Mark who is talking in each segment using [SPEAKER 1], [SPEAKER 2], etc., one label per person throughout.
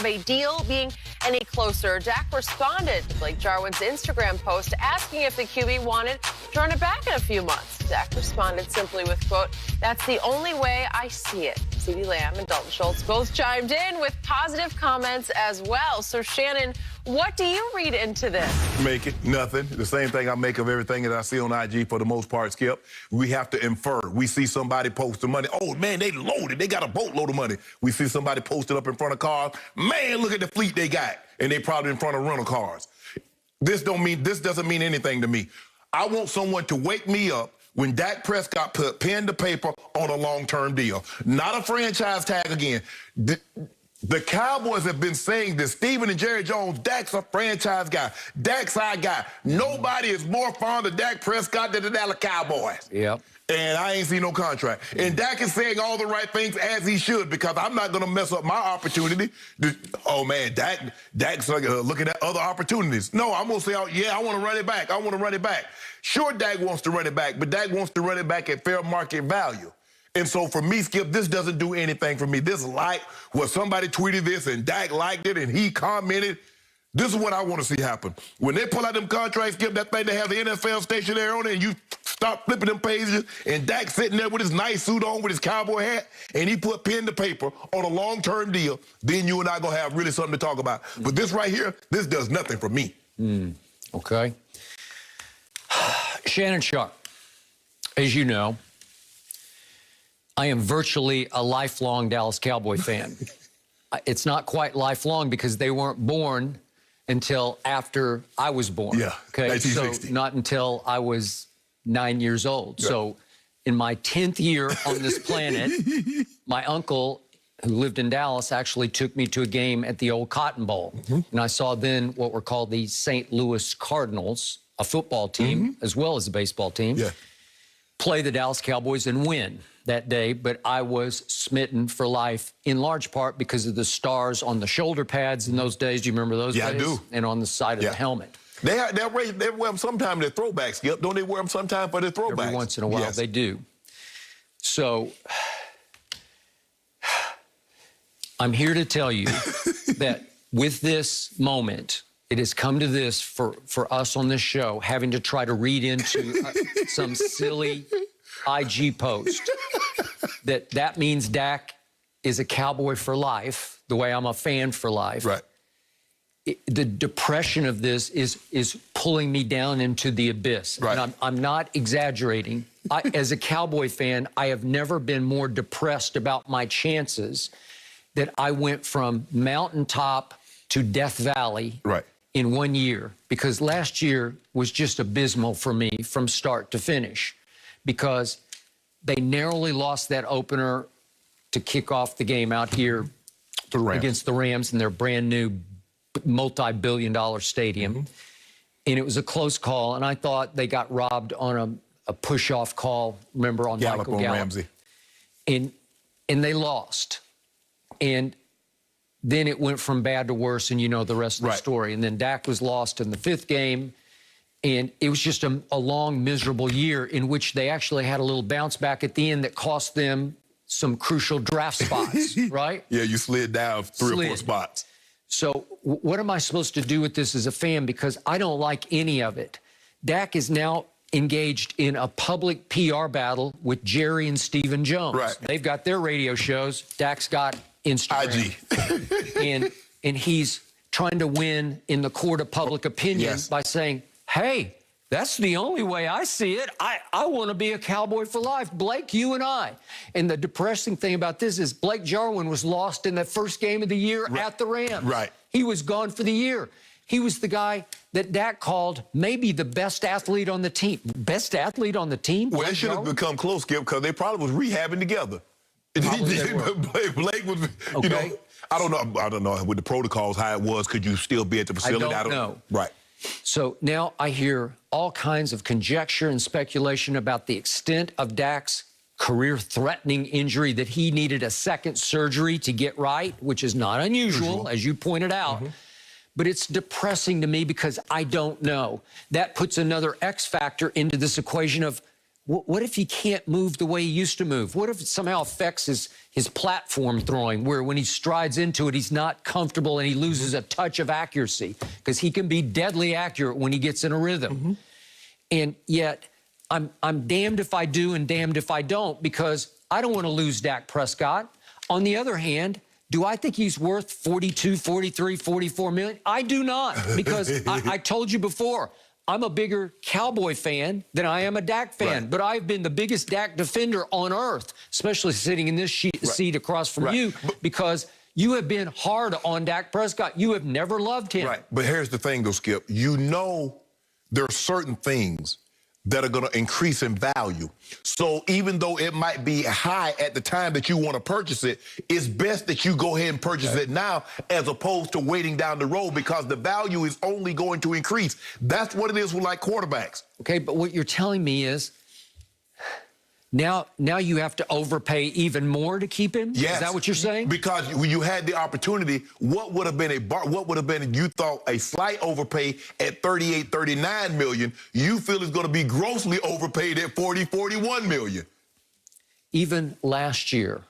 [SPEAKER 1] of a deal being any closer. Dak responded to Blake Jarwin's Instagram post asking if the QB wanted to run it back in a few months. Dak responded simply with, quote, "That's the only way I see it." CeeDee Lamb and Dalton Schultz both chimed in with positive comments as well. So, Shannon, what do you read into this?
[SPEAKER 2] Make it nothing. The same thing I make of everything that I see on IG for the most part, Skip. We have to infer. We see somebody post the money. Oh, man, they loaded. They got a boatload of money. We see somebody posted up in front of cars. Man, look at the fleet they got. And they probably in front of rental cars. This doesn't mean anything to me. I want someone to wake me up when Dak Prescott put pen to paper on a long-term deal. Not a franchise tag again. The Cowboys have been saying this. Steven and Jerry Jones, Dak's a franchise guy. Dak's our guy. Nobody is more fond of Dak Prescott than the Dallas Cowboys.
[SPEAKER 3] Yep.
[SPEAKER 2] And I ain't seen no contract. And Dak is saying all the right things as he should, because I'm not going to mess up my opportunity. Oh, man, Dak's looking at other opportunities. No, I'm going to say, oh, yeah, I want to run it back. I want to run it back. Sure, Dak wants to run it back, but Dak wants to run it back at fair market value. And so for me, Skip, this doesn't do anything for me. This somebody tweeted this and Dak liked it and he commented. This is what I want to see happen. When they pull out them contracts, Skip, that thing they have the NFL station there on it, and you stop flipping them pages, and Dak sitting there with his nice suit on, with his cowboy hat, and he put pen to paper on a long-term deal, then you and I going to have really something to talk about. But this right here, this does nothing for me.
[SPEAKER 3] Okay. Shannon Sharp, as you know, I am virtually a lifelong Dallas Cowboy fan. It's not quite lifelong because they weren't born until after I was born.
[SPEAKER 2] Yeah,
[SPEAKER 3] okay,
[SPEAKER 2] 1960.
[SPEAKER 3] So not until I was 9 years old. Yeah. So in my 10th year on this planet, my uncle, who lived in Dallas, actually took me to a game at the old Cotton Bowl. And I saw then what were called the St. Louis Cardinals, a football team, as well as a baseball team, play the Dallas Cowboys and win that day. But I was smitten for life, in large part because of the stars on the shoulder pads in those days. Do you remember those days?
[SPEAKER 2] Yeah, I do.
[SPEAKER 3] And on the side of the helmet.
[SPEAKER 2] They wear them sometimes their throwbacks, Skip. Don't they wear them sometimes for their throwbacks?
[SPEAKER 3] Every once in a while, they do. So I'm here to tell you that with this moment, it has come to this for us on this show, having to try to read into some silly IG post that means Dak is a Cowboy for life, the way I'm a fan for life.
[SPEAKER 2] Right.
[SPEAKER 3] The depression of this is pulling me down into the abyss.
[SPEAKER 2] Right.
[SPEAKER 3] And I'm not exaggerating. As a Cowboy fan, I have never been more depressed about my chances that I went from mountaintop to Death Valley in 1 year. Because last year was just abysmal for me from start to finish. Because they narrowly lost that opener to kick off the game out here against the Rams in their brand new multi-billion-dollar stadium. And it was a close call, and I thought they got robbed on a push-off call, remember, on Michael Gallup.
[SPEAKER 2] Ramsey.
[SPEAKER 3] And they lost. And then it went from bad to worse, and you know the rest of the story. And then Dak was lost in the 5th game, and it was just a long, miserable year in which they actually had a little bounce back at the end that cost them some crucial draft spots, right?
[SPEAKER 2] Yeah, you slid down three or four spots.
[SPEAKER 3] So what am I supposed to do with this as a fan? Because I don't like any of it. Dak is now engaged in a public PR battle with Jerry and Stephen Jones. They've got their radio shows. Dak's got Instagram. IG. and he's trying to win in the court of public opinion by saying, hey, that's the only way I see it. I want to be a Cowboy for life. Blake, you and I. And the depressing thing about this is Blake Jarwin was lost in the first game of the year at the Rams. He was gone for the year. He was the guy that Dak called maybe the best athlete on the team. Best athlete on the team?
[SPEAKER 2] Well, it should have become close, Skip, because they probably was rehabbing together. Blake was, you know, I don't know with the protocols how it was. Could you still be at the facility?
[SPEAKER 3] I don't know.
[SPEAKER 2] Right.
[SPEAKER 3] So now I hear all kinds of conjecture and speculation about the extent of Dak's career-threatening injury, that he needed a second surgery to get right, which is not unusual, as you pointed out. But it's depressing to me because I don't know. That puts another X factor into this equation of What if he can't move the way he used to move? What if it somehow affects his platform throwing, where when he strides into it, he's not comfortable and he loses a touch of accuracy? Because he can be deadly accurate when he gets in a rhythm. And yet, I'm damned if I do and damned if I don't, because I don't want to lose Dak Prescott. On the other hand, do I think he's worth 42, 43, 44 million? I do not, because I told you before, I'm a bigger Cowboy fan than I am a Dak fan, but I've been the biggest Dak defender on earth, especially sitting in this seat across from you, because you have been hard on Dak Prescott. You have never loved him.
[SPEAKER 2] But here's the thing, though, Skip. You know there are certain things that are going to increase in value. So even though it might be high at the time that you want to purchase it, it's best that you go ahead and purchase it now as opposed to waiting down the road, because the value is only going to increase. That's what it is with, like, quarterbacks.
[SPEAKER 3] Okay, but what you're telling me is now you have to overpay even more to keep him?
[SPEAKER 2] Yes.
[SPEAKER 3] Is that what you're saying?
[SPEAKER 2] Because you had the opportunity, what would have been you thought a slight overpay at 38, 39 million, you feel is going to be grossly overpaid at 40, 41 million.
[SPEAKER 3] Even last year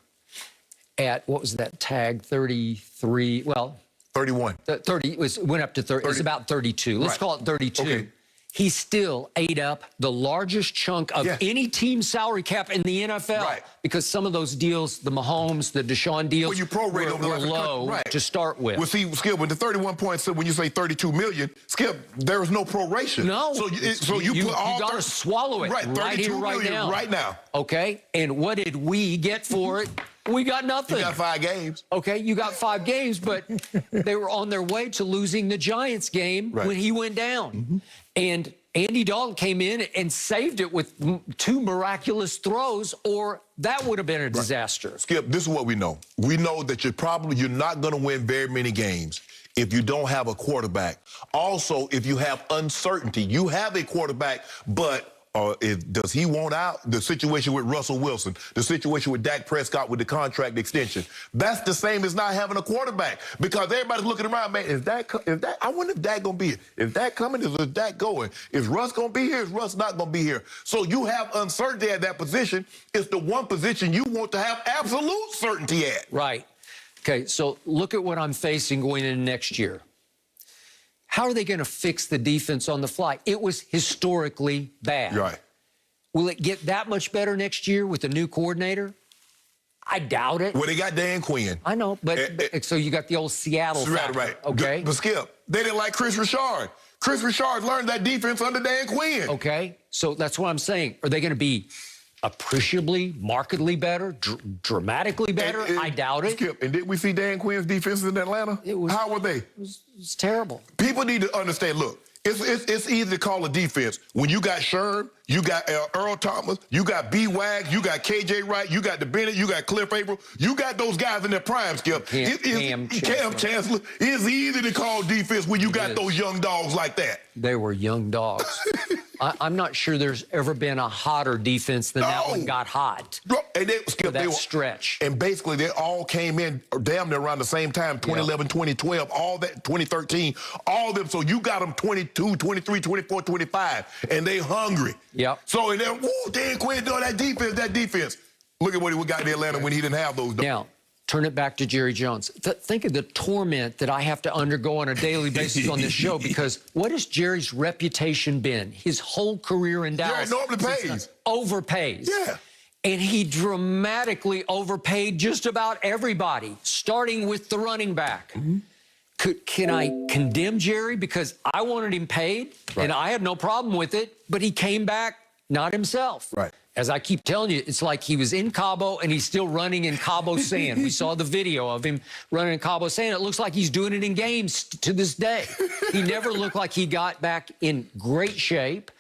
[SPEAKER 3] at, what was that tag, 33, well.
[SPEAKER 2] 31.
[SPEAKER 3] 30, went up to 30, it was about 32. Let's call it 32. Okay. He still ate up the largest chunk of any team salary cap in the NFL because some of those deals, the Mahomes, the Deshaun deals,
[SPEAKER 2] you prorate
[SPEAKER 3] were low to start with.
[SPEAKER 2] Well, see, Skip, with the 31 points, when you say 32 million, Skip, there is no proration.
[SPEAKER 3] No.
[SPEAKER 2] So you put all...
[SPEAKER 3] You got to swallow it right here, right now.
[SPEAKER 2] Right now.
[SPEAKER 3] Okay? And what did we get for it? We got nothing.
[SPEAKER 2] You got 5 games.
[SPEAKER 3] Okay, you got 5 games, but they were on their way to losing the Giants game when he went down. And Andy Dalton came in and saved it with 2 miraculous throws, or that would have been a disaster.
[SPEAKER 2] Skip, this is what we know. We know that you're not going to win very many games if you don't have a quarterback. Also, if you have uncertainty. You have a quarterback, but does he want out? The situation with Russell Wilson, the situation with Dak Prescott with the contract extension. That's the same as not having a quarterback, because everybody's looking around, man, I wonder if Dak going to be here. If Dak coming, is Dak going? Is Russ going to be here? Is Russ not going to be here? So you have uncertainty at that position. It's the one position you want to have absolute certainty at.
[SPEAKER 3] Right. Okay, so look at what I'm facing going into next year. How are they going to fix the defense on the fly? It was historically bad.
[SPEAKER 2] Right.
[SPEAKER 3] Will it get that much better next year with a new coordinator? I doubt it.
[SPEAKER 2] Well, they got Dan Quinn.
[SPEAKER 3] I know, but so you got the old Seattle factor.
[SPEAKER 2] Right.
[SPEAKER 3] Okay.
[SPEAKER 2] But Skip, they didn't like Chris Richard. Chris Richard learned that defense under Dan Quinn.
[SPEAKER 3] Okay, so that's what I'm saying. Are they going to be appreciably, markedly better, dramatically better? I doubt it.
[SPEAKER 2] Skip, and did we see Dan Quinn's defenses in Atlanta? How were they?
[SPEAKER 3] It was terrible.
[SPEAKER 2] People need to understand, look, it's easy to call a defense when you got Sherm, you got Earl Thomas, you got B-Wag, you got KJ Wright, you got the Bennett, you got Cliff April. You got those guys in their prime, Skip. Cam Chancellor. It's easy to call defense when you got those young dogs like that.
[SPEAKER 3] They were young dogs. I'm not sure there's ever been a hotter defense than that one got hot.
[SPEAKER 2] And they were
[SPEAKER 3] stretch.
[SPEAKER 2] And basically, they all came in damn near around the same time, 2011, 2012, all that, 2013, all of them. So you got them 22, 23, 24, 25, and they hungry.
[SPEAKER 3] Yep.
[SPEAKER 2] So, and then, Dan Quinn doing that defense. Look at what he got in Atlanta when he didn't have those.
[SPEAKER 3] Now, turn it back to Jerry Jones. Think of the torment that I have to undergo on a daily basis on this show, because what has Jerry's reputation been? His whole career in Dallas.
[SPEAKER 2] Jerry normally pays.
[SPEAKER 3] Overpays.
[SPEAKER 2] Yeah.
[SPEAKER 3] And he dramatically overpaid just about everybody, starting with the running back. Can I condemn Jerry because I wanted him paid, and I had no problem with it, but he came back not himself.
[SPEAKER 2] Right.
[SPEAKER 3] As I keep telling you, it's like he was in Cabo and he's still running in Cabo sand. We saw the video of him running in Cabo sand. It looks like he's doing it in games to this day. He never looked like he got back in great shape.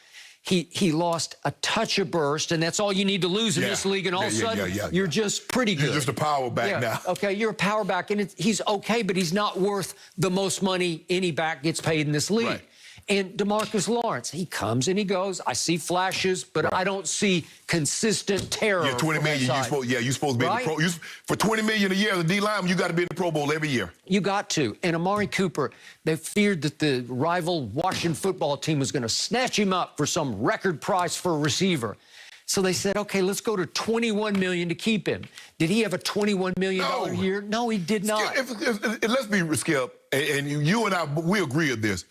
[SPEAKER 3] He lost a touch of burst, and that's all you need to lose in this league, and all of a sudden, you're just pretty good.
[SPEAKER 2] You're just a power back now.
[SPEAKER 3] Okay, you're a power back, and he's okay, but he's not worth the most money any back gets paid in this league.
[SPEAKER 2] Right.
[SPEAKER 3] And DeMarcus Lawrence, he comes and he goes. I see flashes, but I don't see consistent terror.
[SPEAKER 2] Yeah, 20 million. You're supposed to be in the Pro. For 20 million a year as a D lineman, you got to be in the Pro Bowl every year.
[SPEAKER 3] You got to. And Amari Cooper, they feared that the rival Washington football team was going to snatch him up for some record price for a receiver. So they said, okay, let's go to $21 million to keep him. Did he have a $21 million year? No, he did not.
[SPEAKER 2] Let's be, Skip, and you and I, we agree on this.